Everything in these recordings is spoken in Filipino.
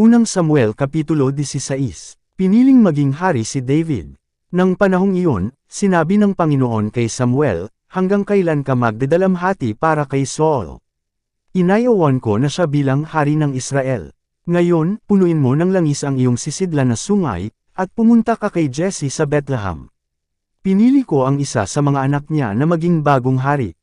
Unang Samuel Kapitulo 16. Piniling maging hari si David. Nang panahong iyon, sinabi ng Panginoon kay Samuel, hanggang kailan ka magdadalamhati para kay Saul? Inayawan ko na siya bilang hari ng Israel. Ngayon, punuin mo ng langis ang iyong sisidlan na sungay, at pumunta ka kay Jesse sa Bethlehem. Pinili ko ang isa sa mga anak niya na maging bagong hari.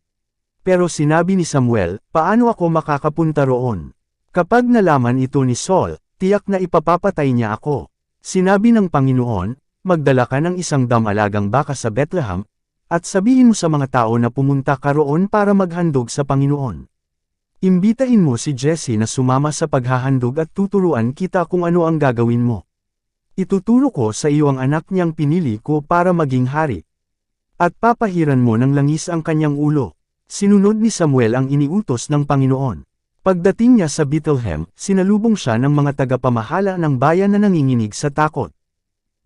Pero sinabi ni Samuel, paano ako makakapunta roon? Kapag nalaman ito ni Saul, tiyak na ipapapatay niya ako. Sinabi ng Panginoon, magdala ka ng isang damalagang baka sa Bethlehem, at sabihin mo sa mga tao na pumunta ka roon para maghandog sa Panginoon. Imbitain mo si Jesse na sumama sa paghahandog at tuturuan kita kung ano ang gagawin mo. Ituturo ko sa iyo ang anak niyang pinili ko para maging hari. At papahiran mo ng langis ang kanyang ulo. Sinunod ni Samuel ang iniutos ng Panginoon. Pagdating niya sa Bethlehem, sinalubong siya ng mga tagapamahala ng bayan na nanginginig sa takot.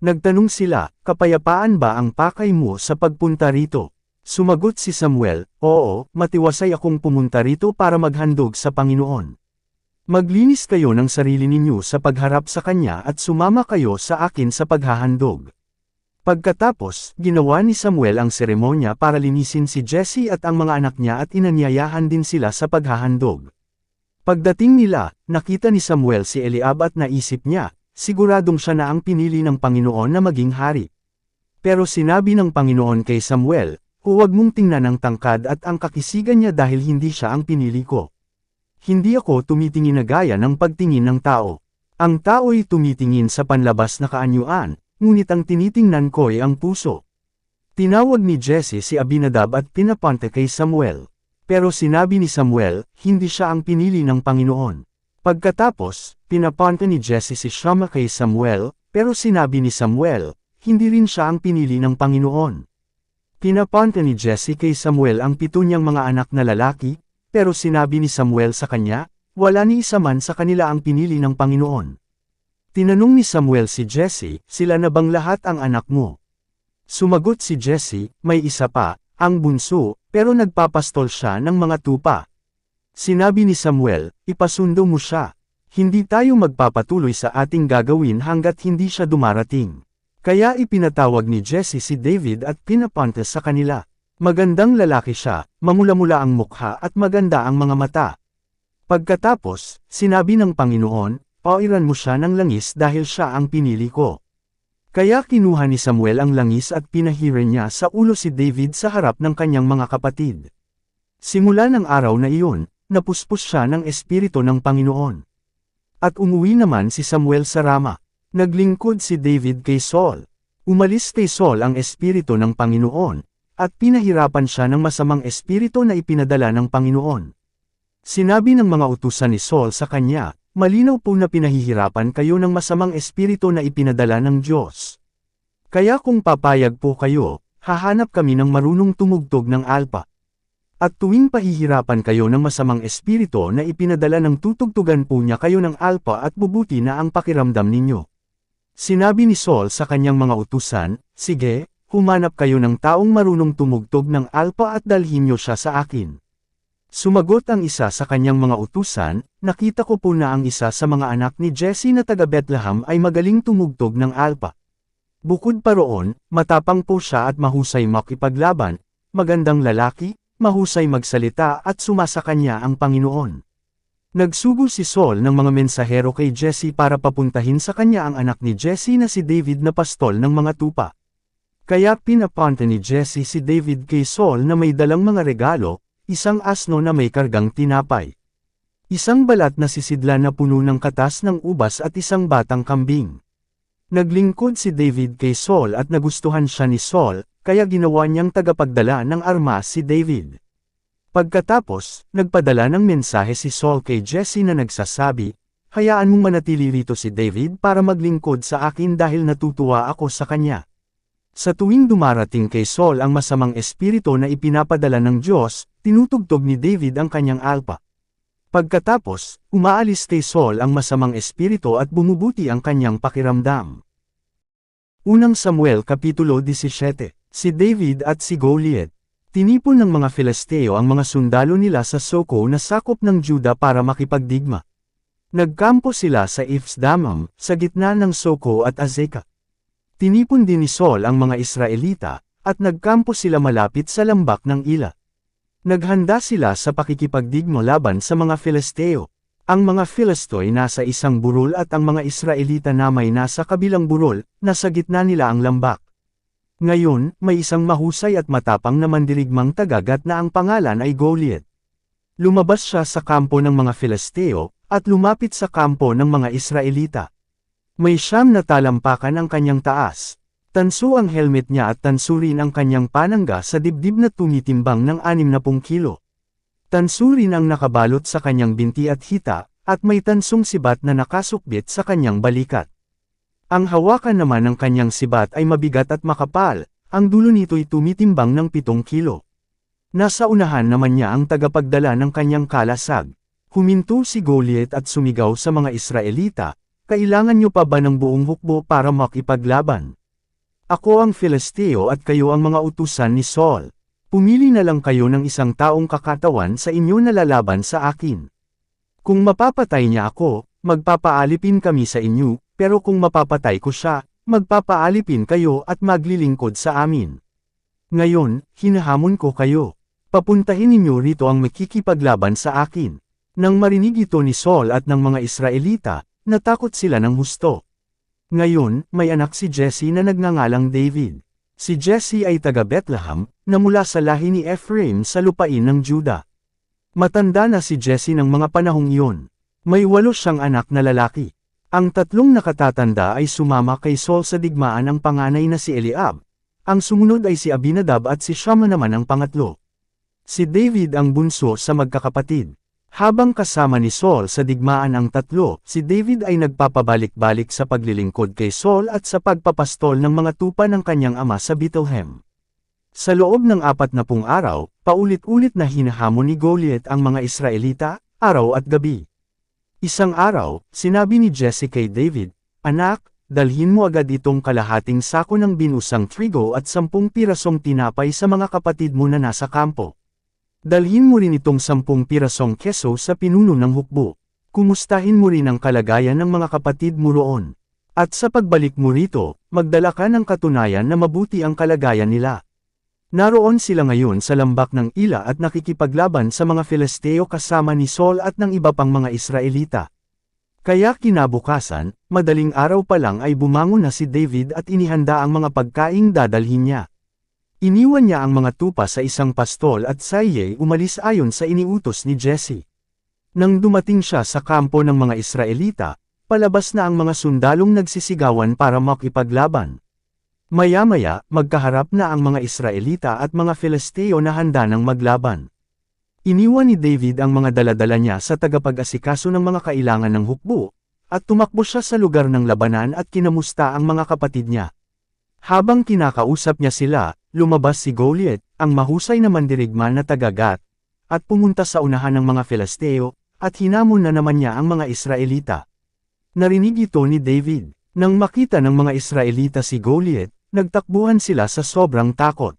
Nagtanong sila, kapayapaan ba ang pakay mo sa pagpunta rito? Sumagot si Samuel, oo, matiwasay akong pumunta rito para maghandog sa Panginoon. Maglinis kayo ng sarili ninyo sa pagharap sa kanya at sumama kayo sa akin sa paghahandog. Pagkatapos, ginawa ni Samuel ang seremonya para linisin si Jesse at ang mga anak niya at inanyayahan din sila sa paghahandog. Pagdating nila, nakita ni Samuel si Eliab at naisip niya, siguradong siya na ang pinili ng Panginoon na maging hari. Pero sinabi ng Panginoon kay Samuel, huwag mong tingnan ang tangkad at ang kakisigan niya dahil hindi siya ang pinili ko. Hindi ako tumitingin na gaya ng pagtingin ng tao. Ang tao'y tumitingin sa panlabas na kaanyuan, ngunit ang tinitingnan ko'y ang puso. Tinawag ni Jesse si Abinadab at pinapunta kay Samuel. Pero sinabi ni Samuel, hindi siya ang pinili ng Panginoon. Pagkatapos, pinapunta ni Jesse si Shammah kay Samuel, pero sinabi ni Samuel, hindi rin siya ang pinili ng Panginoon. Pinapunta ni Jesse kay Samuel ang 7 niyang mga anak na lalaki, pero sinabi ni Samuel sa kanya, wala ni isa man sa kanila ang pinili ng Panginoon. Tinanong ni Samuel si Jesse, sila na bang lahat ang anak mo? Sumagot si Jesse, may isa pa, ang bunso, pero nagpapastol siya ng mga tupa. Sinabi ni Samuel, ipasundo mo siya. Hindi tayo magpapatuloy sa ating gagawin hanggat hindi siya dumarating. Kaya ipinatawag ni Jesse si David at pinapunta sa kanila. Magandang lalaki siya, mamula-mula ang mukha at maganda ang mga mata. Pagkatapos, sinabi ng Panginoon, pairan mo siya ng langis dahil siya ang pinili ko. Kaya kinuha ni Samuel ang langis at pinahiran niya sa ulo si David sa harap ng kanyang mga kapatid. Simula ng araw na iyon, napuspos siya ng Espiritu ng Panginoon. At umuwi naman si Samuel sa Rama. Naglingkod si David kay Saul. Umalis kay Saul ang Espiritu ng Panginoon, at pinahirapan siya ng masamang espiritu na ipinadala ng Panginoon. Sinabi ng mga utusan ni Saul sa kanya, malinaw po na pinahihirapan kayo ng masamang espiritu na ipinadala ng Diyos. Kaya kung papayag po kayo, hahanap kami ng marunong tumugtog ng alpa. At tuwing pahihirapan kayo ng masamang espiritu na ipinadala ng tutugtugan po niya kayo ng alpa at bubuti na ang pakiramdam ninyo. Sinabi ni Saul sa kanyang mga utusan, sige, humanap kayo ng taong marunong tumugtog ng alpa at dalhin niyo siya sa akin. Sumagot ang isa sa kanyang mga utusan, nakita ko po na ang isa sa mga anak ni Jesse na taga Bethlehem ay magaling tumugtog ng alpa. Bukod pa roon, matapang po siya at mahusay makipaglaban, magandang lalaki, mahusay magsalita at sumasa kanya ang Panginoon. Nagsugo si Saul ng mga mensahero kay Jesse para papuntahin sa kanya ang anak ni Jesse na si David na pastol ng mga tupa. Kaya pinapunta ni Jesse si David kay Saul na may dalang mga regalo, isang asno na may kargang tinapay, isang balat na sisidlan na puno ng katas ng ubas at isang batang kambing. Naglingkod si David kay Saul at nagustuhan siya ni Saul, kaya ginawa niyang tagapagdala ng armas si David. Pagkatapos, nagpadala ng mensahe si Saul kay Jesse na nagsasabi, hayaan mong manatili rito si David para maglingkod sa akin dahil natutuwa ako sa kanya. Sa tuwing dumarating kay Saul ang masamang espiritu na ipinapadala ng Diyos, tinutugtog ni David ang kanyang alpa. Pagkatapos, umaalis kay Saul ang masamang espiritu at bumubuti ang kanyang pakiramdam. Unang Samuel Kapitulo 17. Si David at si Goliath. Tinipon ng mga Filisteo ang mga sundalo nila sa Soko na sakop ng Juda para makipagdigma. Nagkampo sila sa Ifs-Damam, sa gitna ng Soko at Azekah. Tinipon din ni Saul ang mga Israelita, at nagkampo sila malapit sa lambak ng Ila. Naghanda sila sa pakikipagdigmo laban sa mga Filisteo. Ang mga Filistoy nasa isang burol at ang mga Israelita na may nasa kabilang burol, nasa gitna nila ang lambak. Ngayon, may isang mahusay at matapang na mandirigmang tagagat na ang pangalan ay Goliath. Lumabas siya sa kampo ng mga Filisteo, at lumapit sa kampo ng mga Israelita. May 9 na talampakan ang kanyang taas. Tanso ang helmet niya at tanso rin ang kanyang panangga sa dibdib na tumitimbang ng 60 kilo. Tanso rin ang nakabalot sa kanyang binti at hita, at may tansong sibat na nakasukbit sa kanyang balikat. Ang hawakan naman ng kanyang sibat ay mabigat at makapal, ang dulo nito'y tumitimbang ng 7 kilo. Nasa unahan naman niya ang tagapagdala ng kanyang kalasag. Huminto si Goliath at sumigaw sa mga Israelita, "Kailangan niyo pa ba ng buong hukbo para makipaglaban? Ako ang Filisteo at kayo ang mga utusan ni Saul. Pumili na lang kayo ng isang taong kakatawan sa inyo na lalaban sa akin. Kung mapapatay niya ako, magpapaalipin kami sa inyo, pero kung mapapatay ko siya, magpapaalipin kayo at maglilingkod sa amin. Ngayon, hinahamon ko kayo. Papuntahin ninyo rito ang makikipaglaban sa akin." Nang marinig ito ni Saul at ng mga Israelita, natakot sila ng husto. Ngayon, may anak si Jesse na nagngangalang David. Si Jesse ay taga Bethlehem, na mula sa lahi ni Ephraim sa lupain ng Juda. Matanda na si Jesse ng mga panahong iyon. May 8 siyang anak na lalaki. Ang 3 nakatatanda ay sumama kay Saul sa digmaan, ang panganay na si Eliab. Ang sumunod ay si Abinadab at si Shammah naman ang pangatlo. Si David ang bunso sa magkakapatid. Habang kasama ni Saul sa digmaan ang 3, si David ay nagpapabalik-balik sa paglilingkod kay Saul at sa pagpapastol ng mga tupa ng kanyang ama sa Bethlehem. Sa loob ng 40 araw, paulit-ulit na hinahamon ni Goliath ang mga Israelita, araw at gabi. Isang araw, sinabi ni Jesse kay David, "Anak, dalhin mo agad itong kalahating sako ng binusang trigo at 10 pirasong tinapay sa mga kapatid mo na nasa kampo. Dalhin mo rin itong 10 pirasong keso sa pinuno ng hukbo. Kumustahin mo rin ang kalagayan ng mga kapatid mo roon. At sa pagbalik mo rito, magdala ka ng katunayan na mabuti ang kalagayan nila." Naroon sila ngayon sa lambak ng Ila at nakikipaglaban sa mga Filisteo kasama ni Saul at ng iba pang mga Israelita. Kaya kinabukasan, madaling araw pa lang ay bumangon na si David at inihanda ang mga pagkaing dadalhin niya. Iniwan niya ang mga tupa sa isang pastol at sayay umalis ayon sa iniutos ni Jesse. Nang dumating siya sa kampo ng mga Israelita, palabas na ang mga sundalong nagsisigawan para makipaglaban. Maya-maya, magkaharap na ang mga Israelita at mga Filisteo na handa ng maglaban. Iniwan ni David ang mga daladala niya sa tagapag-asikaso ng mga kailangan ng hukbo, at tumakbo siya sa lugar ng labanan at kinamusta ang mga kapatid niya. Habang kinakausap niya sila, lumabas si Goliath, ang mahusay na mandirigma na tagagat, at pumunta sa unahan ng mga Filisteo, at hinamon na naman niya ang mga Israelita. Narinig ito ni David. Nang makita ng mga Israelita si Goliath, nagtakbuhan sila sa sobrang takot.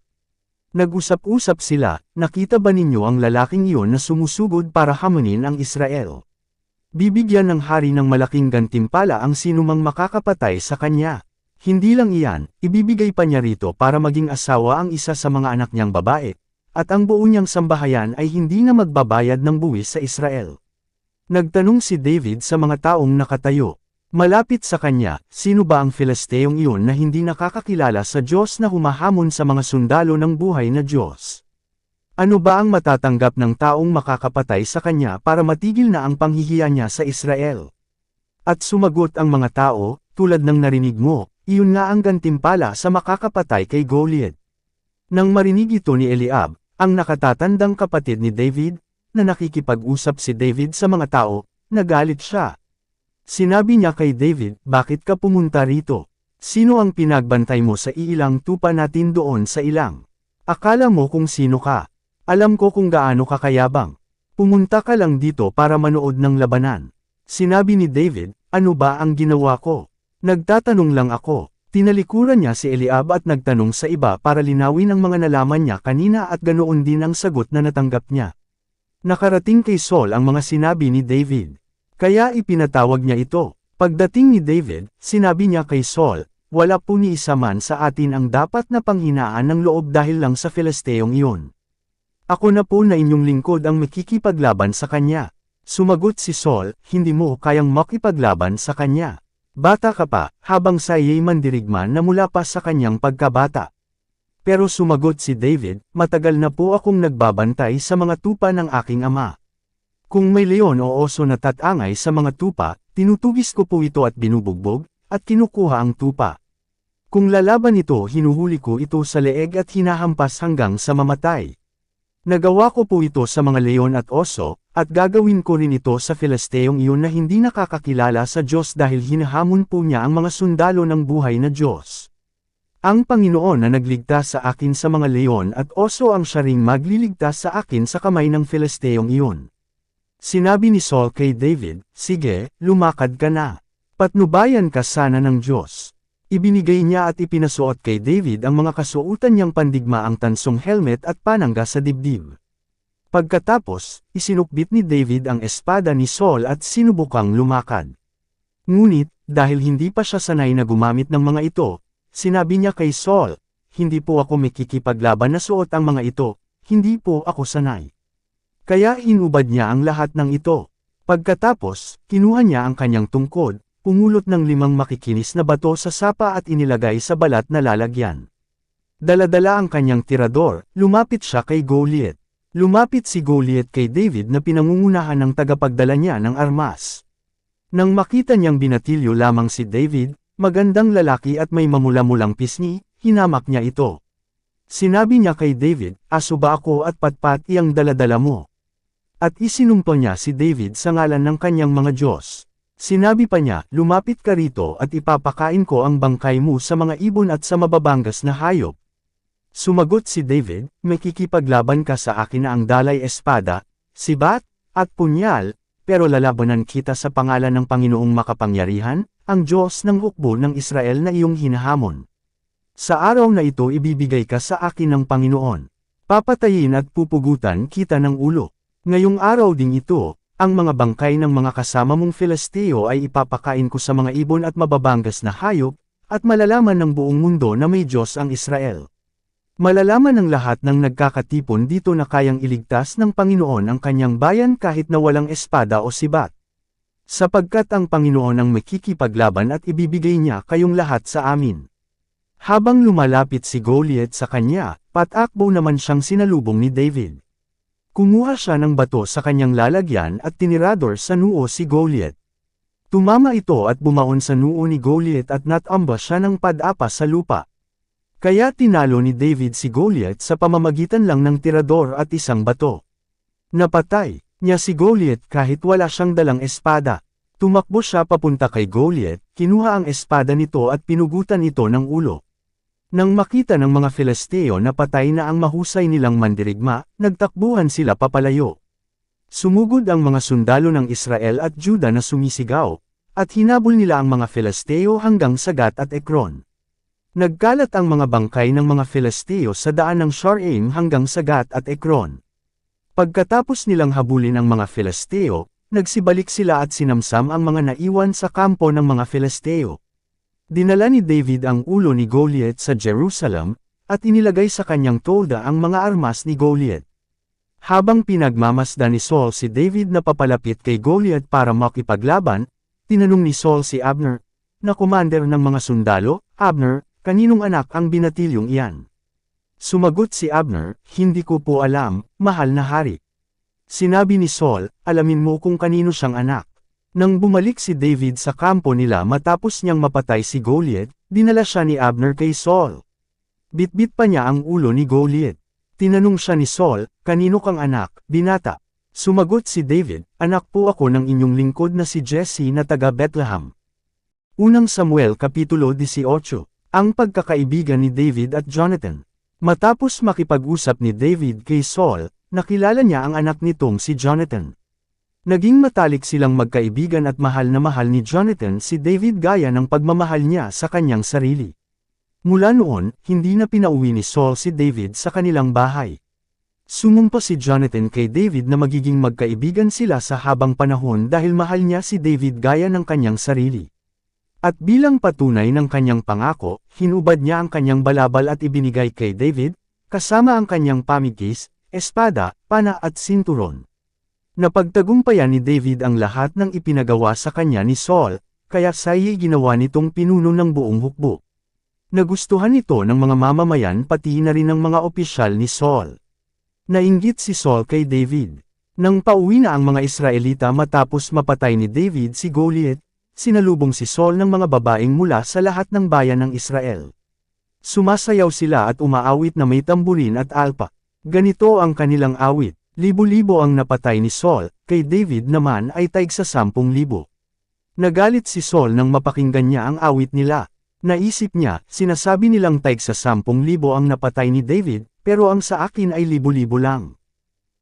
Nag-usap-usap sila, "Nakita ba ninyo ang lalaking iyon na sumusugod para hamunin ang Israel? Bibigyan ng hari ng malaking gantimpala ang sinumang makakapatay sa kanya. Hindi lang iyan, ibibigay pa niya rito para maging asawa ang isa sa mga anak niyang babae, at ang buo niyang sambahayan ay hindi na magbabayad ng buwis sa Israel." Nagtanong si David sa mga taong nakatayo. Malapit sa kanya, sino ba ang Filisteyong iyon na hindi nakakakilala sa Diyos na humahamon sa mga sundalo ng buhay na Diyos? Ano ba ang matatanggap ng taong makakapatay sa kanya para matigil na ang panghihiya niya sa Israel? At sumagot ang mga tao, "Tulad ng narinig mo, iyon nga ang gantimpala sa makakapatay kay Goliath." Nang marinig ito ni Eliab, ang nakatatandang kapatid ni David, na nakikipag-usap si David sa mga tao, nagalit siya. Sinabi niya kay David, "Bakit ka pumunta rito? Sino ang pinagbantay mo sa iilang tupa natin doon sa ilang? Akala mo kung sino ka? Alam ko kung gaano ka kayabang. Pumunta ka lang dito para manood ng labanan." Sinabi ni David, "Ano ba ang ginawa ko? Nagtatanong lang ako." Tinalikuran niya si Eliab at nagtanong sa iba para linawin ang mga nalaman niya kanina at ganoon din ang sagot na natanggap niya. Nakarating kay Saul ang mga sinabi ni David. Kaya ipinatawag niya ito. Pagdating ni David, sinabi niya kay Saul, wala po ni isa man sa atin ang dapat na panghinaan ng loob dahil lang sa Filisteyong iyon. Ako na po na inyong lingkod ang makikipaglaban sa kanya. Sumagot si Saul, hindi mo kayang makipaglaban sa kanya. Bata ka pa, habang sa iya'y mandirigman na mula pa sa kanyang pagkabata. Pero sumagot si David, matagal na po akong nagbabantay sa mga tupa ng aking ama. Kung may leon o oso na tatangay sa mga tupa, tinutugis ko po ito at binubugbog, at kinukuha ang tupa. Kung lalaban ito, hinuhuli ko ito sa leeg at hinahampas hanggang sa mamatay. Nagawa ko po ito sa mga leon at oso, at gagawin ko rin ito sa Filisteyong iyon na hindi nakakakilala sa Diyos dahil hinahamon po niya ang mga sundalo ng buhay na Diyos. Ang Panginoon na nagligtas sa akin sa mga leon at oso ang siya ring magliligtas sa akin sa kamay ng Filisteyong iyon. Sinabi ni Saul kay David, sige, lumakad ka na. Patnubayan ka sana ng Diyos. Ibinigay niya at ipinasuot kay David ang mga kasuotan niyang pandigmaang tansong helmet at panangga sa dibdib. Pagkatapos, isinukbit ni David ang espada ni Saul at sinubukang lumakad. Ngunit, dahil hindi pa siya sanay na gumamit ng mga ito, sinabi niya kay Saul, hindi po ako makikipaglaban na suot ang mga ito, hindi po ako sanay. Kaya inubad niya ang lahat ng ito. Pagkatapos, kinuha niya ang kanyang tungkod, pumulot ng 5 makikinis na bato sa sapa at inilagay sa balat na lalagyan. Daladala ang kanyang tirador, lumapit siya kay Goliath. Lumapit si Goliath kay David na pinangungunahan ng tagapagdala niya ng armas. Nang makita niyang binatilyo lamang si David, magandang lalaki at may mamula-mulang pisngi, hinamak niya ito. Sinabi niya kay David, aso ba ako at patpat iyang daladala mo? At isinumpo niya si David sa ngalan ng kanyang mga Diyos. Sinabi pa niya, lumapit ka rito at ipapakain ko ang bangkay mo sa mga ibon at sa mababangas na hayop. Sumagot si David, makikipaglaban ka sa akin na ang dalay espada, sibat, at punyal, pero lalabanan kita sa pangalan ng Panginoong makapangyarihan, ang Diyos ng hukbo ng Israel na iyong hinahamon. Sa araw na ito ibibigay ka sa akin ng Panginoon. Papatayin at pupugutan kita ng ulo. Ngayong araw ding ito, ang mga bangkay ng mga kasama mong Filisteo ay ipapakain ko sa mga ibon at mababangas na hayop, at malalaman ng buong mundo na may Diyos ang Israel. Malalaman ng lahat ng nagkakatipon dito na kayang iligtas ng Panginoon ang kanyang bayan kahit na walang espada o sibat. Sapagkat ang Panginoon ang makikipaglaban at ibibigay niya kayong lahat sa amin. Habang lumalapit si Goliath sa kanya, patakbo naman siyang sinalubong ni David. Kumuha siya ng bato sa kanyang lalagyan at tinirador sa noo si Goliath. Tumama ito at bumaon sa noo ni Goliath at natamba siya ng padapa sa lupa. Kaya tinalo ni David si Goliath sa pamamagitan lang ng tirador at isang bato. Napatay niya si Goliath kahit wala siyang dalang espada. Tumakbo siya papunta kay Goliath, kinuha ang espada nito at pinugutan ito ng ulo. Nang makita ng mga Filisteo na patay na ang mahusay nilang mandirigma, nagtakbuhan sila papalayo. Sumugod ang mga sundalo ng Israel at Juda na sumisigaw, at hinabol nila ang mga Filisteo hanggang sa Gat at Ekron. Nagkalat ang mga bangkay ng mga Filisteo sa daan ng Shaaraim hanggang sa Gat at Ekron. Pagkatapos nilang habulin ang mga Filisteo, nagsibalik sila at sinamsam ang mga naiwan sa kampo ng mga Filisteo. Dinala ni David ang ulo ni Goliath sa Jerusalem, at inilagay sa kanyang tolda ang mga armas ni Goliath. Habang pinagmamasdan ni Saul si David na papalapit kay Goliath para makipaglaban, tinanong ni Saul si Abner, na commander ng mga sundalo, Abner, kaninong anak ang binatilyong iyan? Sumagot si Abner, hindi ko po alam, mahal na hari. Sinabi ni Saul, alamin mo kung kanino siyang anak. Nang bumalik si David sa kampo nila matapos niyang mapatay si Goliath, dinala siya ni Abner kay Saul. Bitbit pa niya ang ulo ni Goliath. Tinanong siya ni Saul, kanino kang anak, binata? Sumagot si David, anak po ako ng inyong lingkod na si Jesse na taga Bethlehem. Unang Samuel Kapitulo 18. Ang pagkakaibigan ni David at Jonathan. Matapos makipag-usap ni David kay Saul, nakilala niya ang anak nitong si Jonathan. Naging matalik silang magkaibigan at mahal na mahal ni Jonathan si David gaya ng pagmamahal niya sa kanyang sarili. Mula noon, hindi na pinauwi ni Saul si David sa kanilang bahay. Sumumpa si Jonathan kay David na magiging magkaibigan sila sa habang panahon dahil mahal niya si David gaya ng kanyang sarili. At bilang patunay ng kanyang pangako, hinubad niya ang kanyang balabal at ibinigay kay David, kasama ang kanyang pamigis, espada, pana at sinturon. Napagtagumpayan ni David ang lahat ng ipinagawa sa kanya ni Saul, kaya siya'y ginawa nitong pinuno ng buong hukbo. Nagustuhan ito ng mga mamamayan pati na rin ng mga opisyal ni Saul. Nainggit si Saul kay David. Nang pauwi na ang mga Israelita matapos mapatay ni David si Goliath, sinalubong si Saul ng mga babaeng mula sa lahat ng bayan ng Israel. Sumasayaw sila at umaawit na may tamburin at alpa. Ganito ang kanilang awit. Libo-libo ang napatay ni Saul, kay David naman ay taigsa 10,000. Nagalit si Saul nang mapakinggan niya ang awit nila. Naisip niya, sinasabi nilang taigsa 10,000 ang napatay ni David, pero ang sa akin ay libo-libo lang.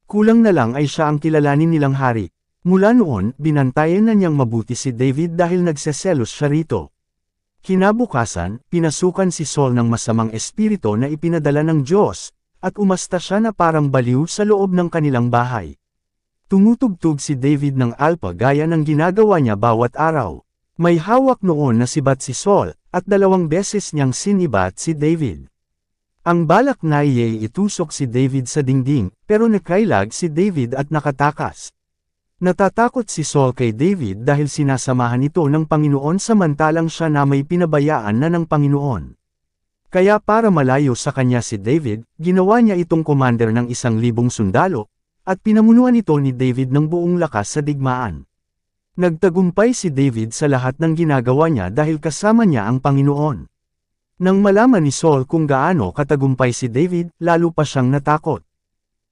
Kulang na lang ay siya ang kilalanin nilang hari. Mula noon, binantayan na niyang mabuti si David dahil nagseselos siya rito. Kinabukasan, pinasukan si Saul ng masamang espiritu na ipinadala ng Diyos, at umasta siya na parang baliw sa loob ng kanilang bahay. Tumutugtog si David ng alpa gaya ng ginagawa niya bawat araw. May hawak noon na sibat si Saul, at 2 beses niyang sinibat si David. Ang balak na iya'y itusok si David sa dingding, pero nakailag si David at nakatakas. Natatakot si Saul kay David dahil sinasamahan ito ng Panginoon samantalang siya na may pinabayaan na ng Panginoon. Kaya para malayo sa kanya si David, ginawa niya itong commander ng 1,000 sundalo, at pinamunuan ito ni David ng buong lakas sa digmaan. Nagtagumpay si David sa lahat ng ginagawa niya dahil kasama niya ang Panginoon. Nang malaman ni Saul kung gaano katagumpay si David, lalo pa siyang natakot.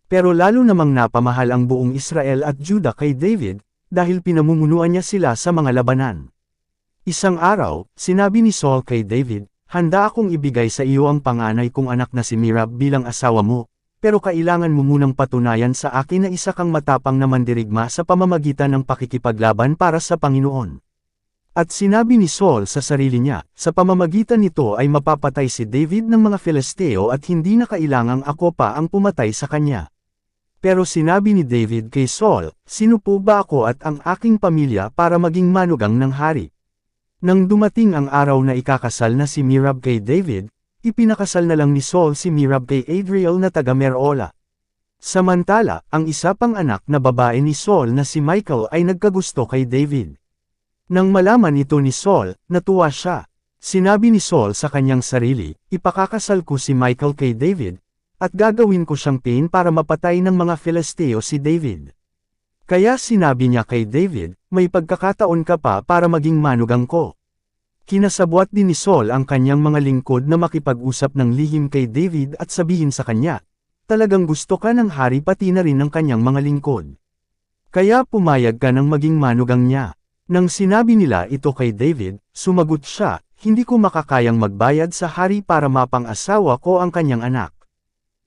Pero lalo namang napamahal ang buong Israel at Juda kay David, dahil pinamumunuan niya sila sa mga labanan. Isang araw, sinabi ni Saul kay David, "Handa akong ibigay sa iyo ang panganay kong anak na si Merab bilang asawa mo, pero kailangan mo munang patunayan sa akin na isa kang matapang na mandirigma sa pamamagitan ng pakikipaglaban para sa Panginoon." At sinabi ni Saul sa sarili niya, sa pamamagitan nito ay mapapatay si David ng mga Filisteo at hindi na kailangang ako pa ang pumatay sa kanya. Pero sinabi ni David kay Saul, "Sino po ba ako at ang aking pamilya para maging manugang ng hari?" Nang dumating ang araw na ikakasal na si Merab kay David, ipinakasal na lang ni Saul si Merab kay Adriel na taga Merola. Samantala, ang isa pang anak na babae ni Saul na si Michal ay nagkagusto kay David. Nang malaman ito ni Saul, natuwa siya. Sinabi ni Saul sa kanyang sarili, "Ipakakasal ko si Michal kay David, at gagawin ko siyang pain para mapatay ng mga Filisteo si David." Kaya sinabi niya kay David, "May pagkakataon ka pa para maging manugang ko." Kinasabwat din ni Saul ang kanyang mga lingkod na makipag-usap ng lihim kay David at sabihin sa kanya, "Talagang gusto ka ng hari pati na rin ng kanyang mga lingkod. Kaya pumayag ka ng maging manugang niya." Nang sinabi nila ito kay David, sumagot siya, "Hindi ko makakayang magbayad sa hari para mapang-asawa ko ang kanyang anak.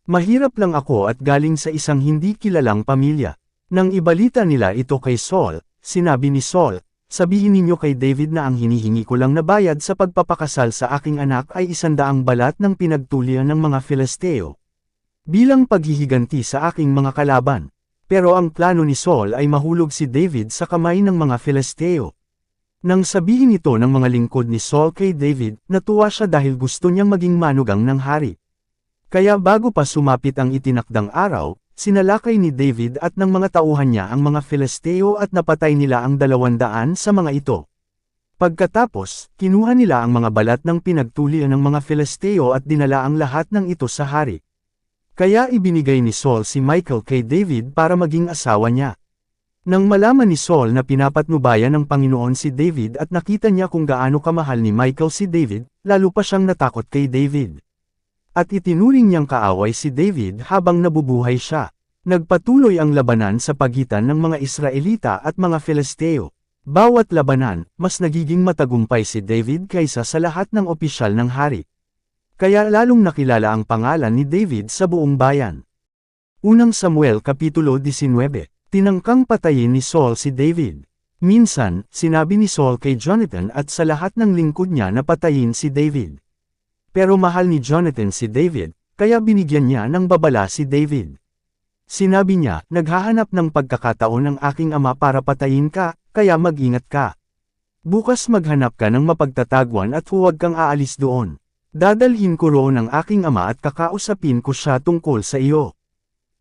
Mahirap lang ako at galing sa isang hindi kilalang pamilya." Nang ibalita nila ito kay Saul, sinabi ni Saul, "Sabihin ninyo kay David na ang hinihingi ko lang na bayad sa pagpapakasal sa aking anak ay 100 balat ng pinagtulian ng mga Filisteo. Bilang paghihiganti sa aking mga kalaban." Pero ang plano ni Saul ay mahulog si David sa kamay ng mga Filisteo. Nang sabihin ito ng mga lingkod ni Saul kay David, natuwa siya dahil gusto niyang maging manugang ng hari. Kaya bago pa sumapit ang itinakdang araw, sinalakay ni David at ng mga tauhan niya ang mga Filisteo at napatay nila ang 200 sa mga ito. Pagkatapos, kinuha nila ang mga balat ng pinagtulian ng mga Filisteo at dinala ang lahat ng ito sa hari. Kaya ibinigay ni Saul si Michal kay David para maging asawa niya. Nang malaman ni Saul na pinapatnubayan ng Panginoon si David at nakita niya kung gaano kamahal ni Michal si David, lalo pa siyang natakot kay David. At itinuring niyang kaaway si David habang nabubuhay siya. Nagpatuloy ang labanan sa pagitan ng mga Israelita at mga Filisteo. Bawat labanan, mas nagiging matagumpay si David kaysa sa lahat ng opisyal ng hari. Kaya lalong nakilala ang pangalan ni David sa buong bayan. Unang Samuel Kapitulo 19, tinangkang patayin ni Saul si David. Minsan, sinabi ni Saul kay Jonathan at sa lahat ng lingkod niya na patayin si David. Pero mahal ni Jonathan si David, kaya binigyan niya ng babala si David. Sinabi niya, naghahanap ng pagkakataon ng aking ama para patayin ka, kaya mag-ingat ka. Bukas maghanap ka ng mapagtatagwan at huwag kang aalis doon. Dadalhin ko roon ang aking ama at kakausapin ko siya tungkol sa iyo.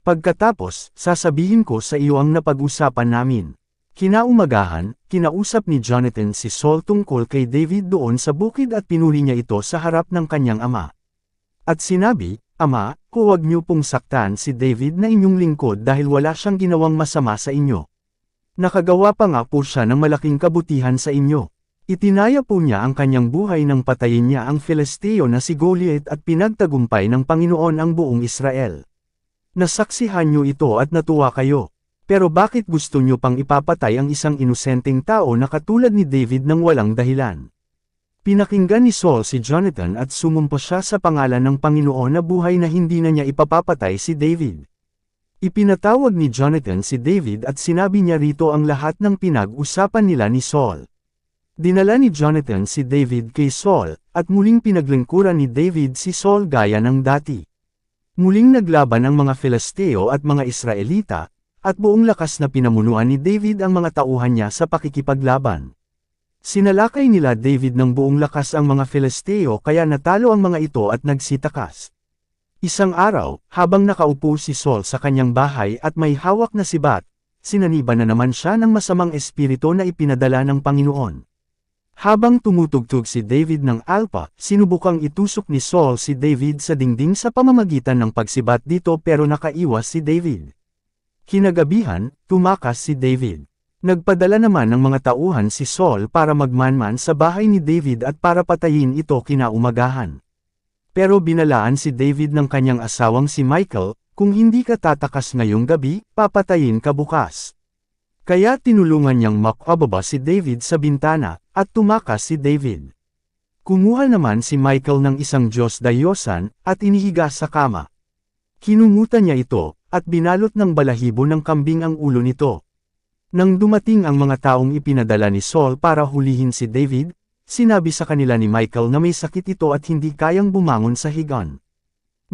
Pagkatapos, sasabihin ko sa iyo ang napag-usapan namin. Kinaumagahan, kinausap ni Jonathan si Saul tungkol kay David doon sa bukid at pinuri niya ito sa harap ng kanyang ama. At sinabi, Ama, huwag niyo pong saktan si David na inyong lingkod dahil wala siyang ginawang masama sa inyo. Nakagawa pa nga po siya ng malaking kabutihan sa inyo. Itinaya po niya ang kanyang buhay nang patayin niya ang Filisteo na si Goliath at pinagtagumpay ng Panginoon ang buong Israel. Nasaksihan niyo ito at natuwa kayo. Pero bakit gusto niyo pang ipapatay ang isang inosenteng tao na katulad ni David nang walang dahilan? Pinakinggan ni Saul si Jonathan at sumumpa siya sa pangalan ng Panginoon na buhay na hindi na niya ipapapatay si David. Ipinatawag ni Jonathan si David at sinabi niya rito ang lahat ng pinag-usapan nila ni Saul. Dinala ni Jonathan si David kay Saul, at muling pinaglingkuran ni David si Saul gaya ng dati. Muling naglaban ang mga Filisteo at mga Israelita, at buong lakas na pinamunuan ni David ang mga tauhan niya sa pakikipaglaban. Sinalakay nila David ng buong lakas ang mga Filisteo kaya natalo ang mga ito at nagsitakas. Isang araw, habang nakaupo si Saul sa kanyang bahay at may hawak na sibat, sinaniban na naman siya ng masamang espiritu na ipinadala ng Panginoon. Habang tumutugtog si David ng alpa, sinubukang itusok ni Saul si David sa dingding sa pamamagitan ng pagsibat dito pero nakaiwas si David. Kinagabihan, tumakas si David. Nagpadala naman ng mga tauhan si Saul para magmanman sa bahay ni David at para patayin ito kinaumagahan. Pero binalaan si David ng kanyang asawang si Michal, kung hindi ka tatakas ngayong gabi, papatayin ka bukas. Kaya tinulungan niyang makababa si David sa bintana, at tumakas si David. Kumuha naman si Michal ng isang Diyos-dayosan, at inihiga sa kama. Kinumutan niya ito, at binalot ng balahibo ng kambing ang ulo nito. Nang dumating ang mga taong ipinadala ni Saul para hulihin si David, sinabi sa kanila ni Michal na may sakit ito at hindi kayang bumangon sa higaan.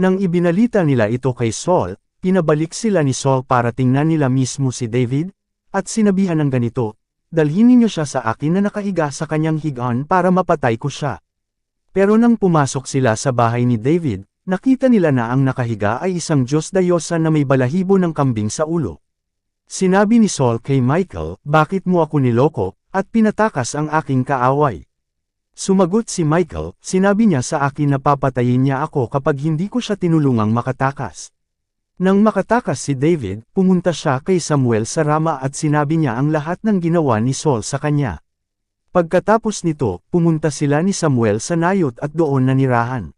Nang ibinalita nila ito kay Saul, pinabalik sila ni Saul para tingnan nila mismo si David, at sinabihan ng ganito, dalhin ninyo siya sa akin na nakahiga sa kanyang higaan para mapatay ko siya. Pero nang pumasok sila sa bahay ni David, nakita nila na ang nakahiga ay isang Diyos-dayosan na may balahibo ng kambing sa ulo. Sinabi ni Saul kay Michal, bakit mo ako niloko, at pinatakas ang aking kaaway? Sumagot si Michal, sinabi niya sa akin na papatayin niya ako kapag hindi ko siya tinulungang makatakas. Nang makatakas si David, pumunta siya kay Samuel sa Rama at sinabi niya ang lahat ng ginawa ni Saul sa kanya. Pagkatapos nito, pumunta sila ni Samuel sa Nayot at doon nanirahan.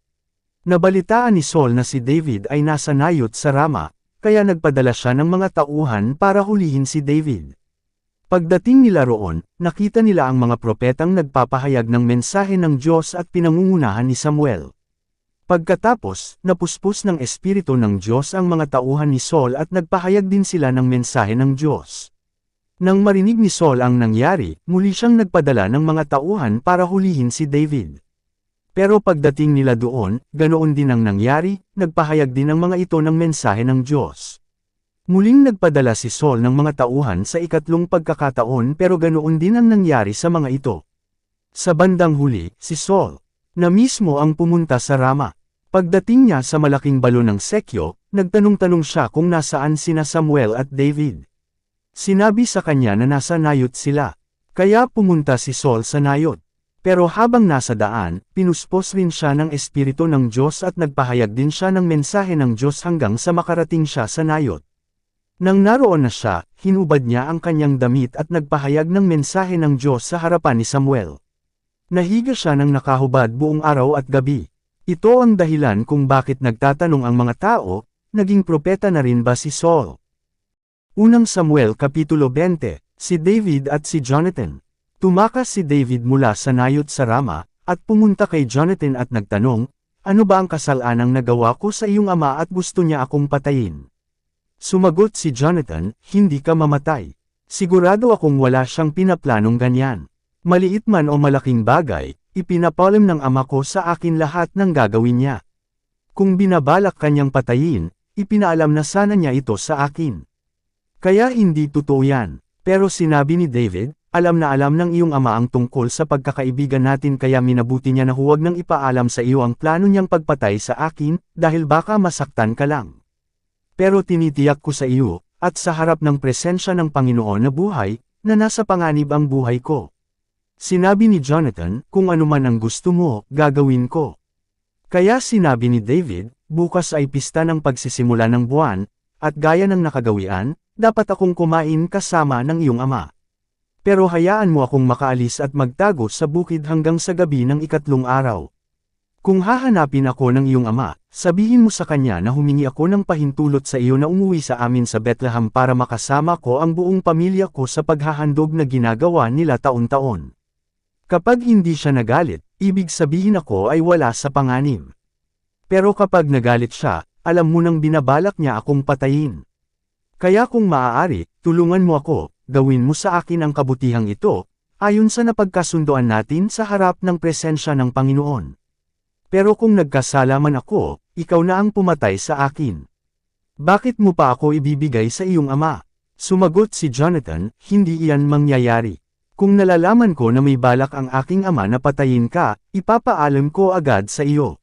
Nabalitaan ni Saul na si David ay nasa Nayot sa Rama, kaya nagpadala siya ng mga tauhan para hulihin si David. Pagdating nila roon, nakita nila ang mga propetang nagpapahayag ng mensahe ng Diyos at pinangungunahan ni Samuel. Pagkatapos, napuspos ng Espiritu ng Diyos ang mga tauhan ni Saul at nagpahayag din sila ng mensahe ng Diyos. Nang marinig ni Saul ang nangyari, muli siyang nagpadala ng mga tauhan para hulihin si David. Pero pagdating nila doon, ganoon din ang nangyari, nagpahayag din ang mga ito ng mensahe ng Diyos. Muling nagpadala si Saul ng mga tauhan sa ikatlong pagkakataon pero ganoon din ang nangyari sa mga ito. Sa bandang huli, si Saul na mismo ang pumunta sa Rama. Pagdating niya sa malaking balon ng Sekyo, nagtanong-tanong siya kung nasaan sina Samuel at David. Sinabi sa kanya na nasa Nayot sila. Kaya pumunta si Saul sa Nayot. Pero habang nasa daan, pinuspos rin siya ng Espiritu ng Diyos at nagpahayag din siya ng mensahe ng Diyos hanggang sa makarating siya sa Nayot. Nang naroon na siya, hinubad niya ang kanyang damit at nagpahayag ng mensahe ng Diyos sa harapan ni Samuel. Nahiga siya ng nakahubad buong araw at gabi. Ito ang dahilan kung bakit nagtatanong ang mga tao, naging propeta na rin ba si Saul? Unang Samuel Kapitulo 20, si David at si Jonathan. Tumakas si David mula sa Nayot sa Rama, at pumunta kay Jonathan at nagtanong, ano ba ang kasalanang nagawa ko sa iyong ama at gusto niya akong patayin? Sumagot si Jonathan, hindi ka mamatay. Sigurado akong wala siyang pinaplanong ganyan. Maliit man o malaking bagay, ipinapalam ng ama ko sa akin lahat ng gagawin niya. Kung binabalak kanyang patayin, ipinaalam na sana niya ito sa akin. Kaya hindi totoo yan. Pero sinabi ni David, alam na alam ng iyong ama ang tungkol sa pagkakaibigan natin kaya minabuti niya na huwag nang ipaalam sa iyo ang plano niyang pagpatay sa akin, dahil baka masaktan ka lang. Pero tinitiyak ko sa iyo, at sa harap ng presensya ng Panginoon na buhay, na nasa panganib ang buhay ko. Sinabi ni Jonathan, kung ano man ang gusto mo, gagawin ko. Kaya sinabi ni David, bukas ay pista ng pagsisimula ng buwan, at gaya ng nakagawian, dapat akong kumain kasama ng iyong ama. Pero hayaan mo akong makaalis at magtago sa bukid hanggang sa gabi ng 3 araw. Kung hahanapin ako ng iyong ama, sabihin mo sa kanya na humingi ako ng pahintulot sa iyo na umuwi sa amin sa Bethlehem para makasama ko ang buong pamilya ko sa paghahandog na ginagawa nila taon-taon. Kapag hindi siya nagalit, ibig sabihin ako ay wala sa panganib. Pero kapag nagalit siya, alam mo nang binabalak niya akong patayin. Kaya kung maaari, tulungan mo ako, gawin mo sa akin ang kabutihang ito, ayon sa napagkasundoan natin sa harap ng presensya ng Panginoon. Pero kung nagkasala man ako, ikaw na ang pumatay sa akin. Bakit mo pa ako ibibigay sa iyong ama? Sumagot si Jonathan, hindi iyan mangyayari. Kung nalalaman ko na may balak ang aking ama na patayin ka, ipapaalam ko agad sa iyo.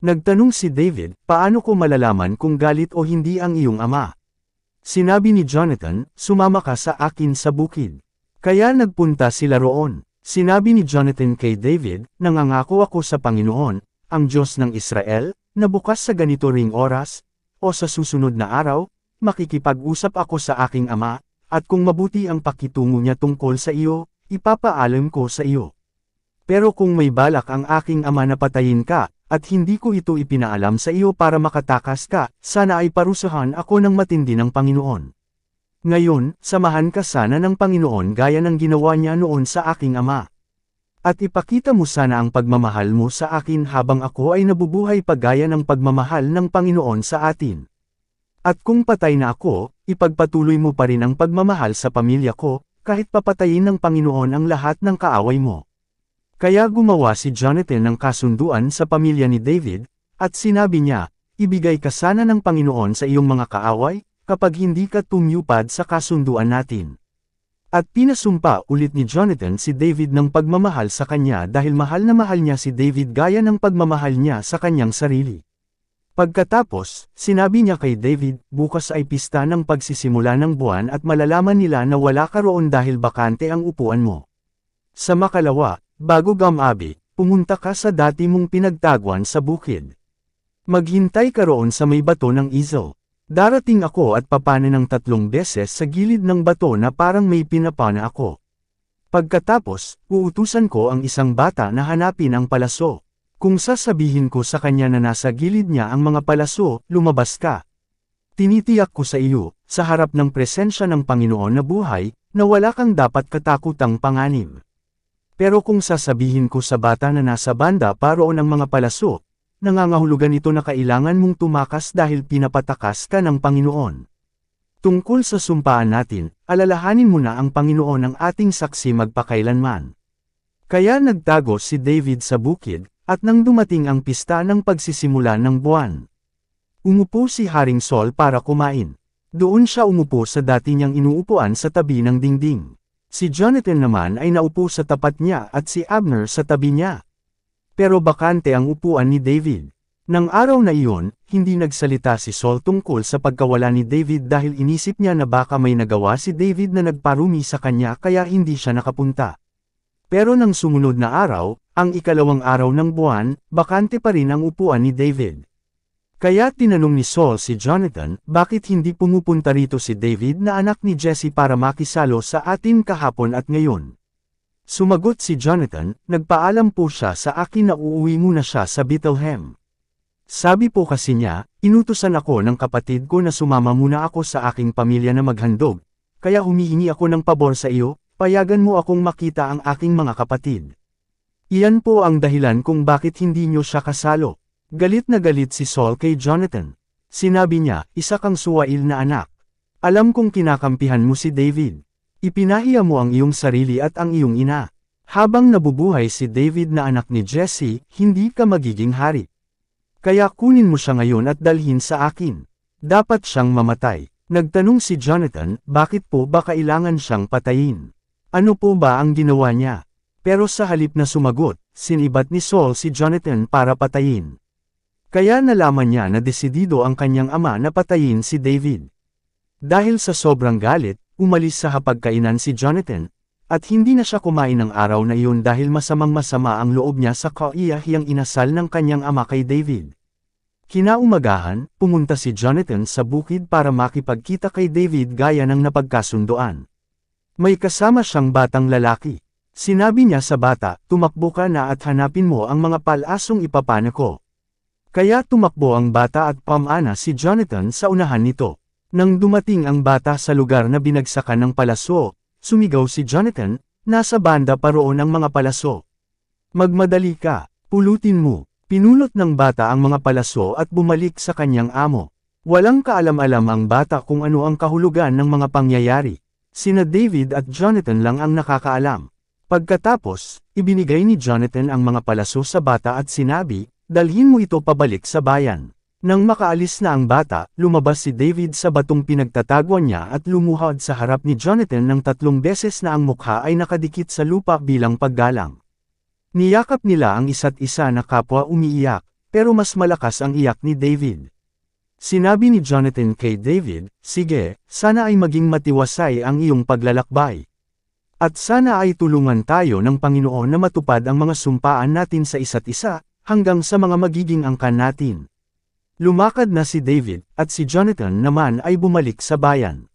Nagtanong si David, paano ko malalaman kung galit o hindi ang iyong ama? Sinabi ni Jonathan, sumama ka sa akin sa bukid. Kaya nagpunta sila roon. Sinabi ni Jonathan kay David, nangangako ako sa Panginoon, ang Diyos ng Israel, na bukas sa ganito ring oras, o sa susunod na araw, makikipag-usap ako sa aking ama, at kung mabuti ang pakitungo niya tungkol sa iyo, ipapaalam ko sa iyo. Pero kung may balak ang aking ama na patayin ka, at hindi ko ito ipinaalam sa iyo para makatakas ka, sana ay parusahan ako ng matindi ng Panginoon. Ngayon, samahan ka sana ng Panginoon gaya ng ginawa niya noon sa aking ama. At ipakita mo sana ang pagmamahal mo sa akin habang ako ay nabubuhay pagaya ng pagmamahal ng Panginoon sa atin. At kung patay na ako, ipagpatuloy mo pa rin ang pagmamahal sa pamilya ko, kahit papatayin ng Panginoon ang lahat ng kaaway mo. Kaya gumawa si Jonathan ng kasunduan sa pamilya ni David, at sinabi niya, ibigay ka sana ng Panginoon sa iyong mga kaaway, kapag hindi ka tumupad sa kasunduan natin. At pinasumpa ulit ni Jonathan si David ng pagmamahal sa kanya dahil mahal na mahal niya si David gaya ng pagmamahal niya sa kanyang sarili. Pagkatapos, sinabi niya kay David, bukas ay pista ng pagsisimula ng buwan at malalaman nila na wala ka roon dahil bakante ang upuan mo. Sa makalawa, bago gumabi, pumunta ka sa dati mong pinagtaguan sa bukid. Maghintay ka roon sa may bato ng Ezel. Darating ako at papana ng 3 beses sa gilid ng bato na parang may pinapana ako. Pagkatapos, uutusan ko ang isang bata na hanapin ang palaso. Kung sasabihin ko sa kanya na nasa gilid niya ang mga palaso, lumabas ka. Tinitiyak ko sa iyo, sa harap ng presensya ng Panginoon na buhay, na wala kang dapat katakutang panganib. Pero kung sasabihin ko sa bata na nasa banda paroon ang mga palaso, nangangahulugan ito na kailangan mong tumakas dahil pinapatakas ka ng Panginoon. Tungkol sa sumpaan natin, alalahanin mo na ang Panginoon ang ating saksi magpakailanman. Kaya nagtago si David sa bukid, at nang dumating ang pista ng pagsisimula ng buwan. Umupo si Haring Saul para kumain. Doon siya umupo sa dati niyang inuupuan sa tabi ng dingding. Si Jonathan naman ay naupo sa tapat niya at si Abner sa tabi niya. Pero bakante ang upuan ni David. Nang araw na iyon, hindi nagsalita si Saul tungkol sa pagkawala ni David dahil inisip niya na baka may nagawa si David na nagparumi sa kanya kaya hindi siya nakapunta. Pero nang sumunod na araw, ang 2 araw ng buwan, bakante pa rin ang upuan ni David. Kaya tinanong ni Saul si Jonathan, bakit hindi pumupunta rito si David na anak ni Jesse para makisalo sa atin kahapon at ngayon? Sumagot si Jonathan, nagpaalam po siya sa akin na uuwi muna siya sa Bethlehem. Sabi po kasi niya, inutusan ako ng kapatid ko na sumama muna ako sa aking pamilya na maghandog, kaya humihingi ako ng pabor sa iyo, payagan mo akong makita ang aking mga kapatid. Iyan po ang dahilan kung bakit hindi niyo siya kasalo. Galit na galit si Saul kay Jonathan. Sinabi niya, isa kang suwail na anak. Alam kong kinakampihan mo si David. Ipinahiya mo ang iyong sarili at ang iyong ina. Habang nabubuhay si David na anak ni Jesse, hindi ka magiging hari. Kaya kunin mo siya ngayon at dalhin sa akin. Dapat siyang mamatay. Nagtanong si Jonathan, bakit po ba kailangan siyang patayin? Ano po ba ang ginawa niya? Pero sa halip na sumagot, sinibat ni Saul si Jonathan para patayin. Kaya nalaman niya na desidido ang kanyang ama na patayin si David. Dahil sa sobrang galit, umalis sa hapagkainan si Jonathan, at hindi na siya kumain ng araw na iyon dahil masamang-masama ang loob niya sa kaiyahiyang inasal ng kanyang ama kay David. Kinaumagahan, pumunta si Jonathan sa bukid para makipagkita kay David gaya ng napagkasunduan. May kasama siyang batang lalaki. Sinabi niya sa bata, tumakbo ka na at hanapin mo ang mga palasong ipapana ko. Kaya tumakbo ang bata at pamana si Jonathan sa unahan nito. Nang dumating ang bata sa lugar na binagsakan ng palaso, sumigaw si Jonathan, nasa banda pa roon ang mga palaso. Magmadali ka, pulutin mo. Pinulot ng bata ang mga palaso at bumalik sa kanyang amo. Walang kaalam-alam ang bata kung ano ang kahulugan ng mga pangyayari. Sina David at Jonathan lang ang nakakaalam. Pagkatapos, ibinigay ni Jonathan ang mga palaso sa bata at sinabi, dalhin mo ito pabalik sa bayan. Nang makaalis na ang bata, lumabas si David sa batong pinagtatagwan niya at lumuhod sa harap ni Jonathan ng 3 beses na ang mukha ay nakadikit sa lupa bilang paggalang. Niyakap nila ang isa't isa na kapwa umiiyak, pero mas malakas ang iyak ni David. Sinabi ni Jonathan kay David, sige, sana ay maging matiwasay ang iyong paglalakbay. At sana ay tulungan tayo ng Panginoon na matupad ang mga sumpaan natin sa isa't isa, hanggang sa mga magiging angkan natin. Lumakad na si David, at si Jonathan naman ay bumalik sa bayan.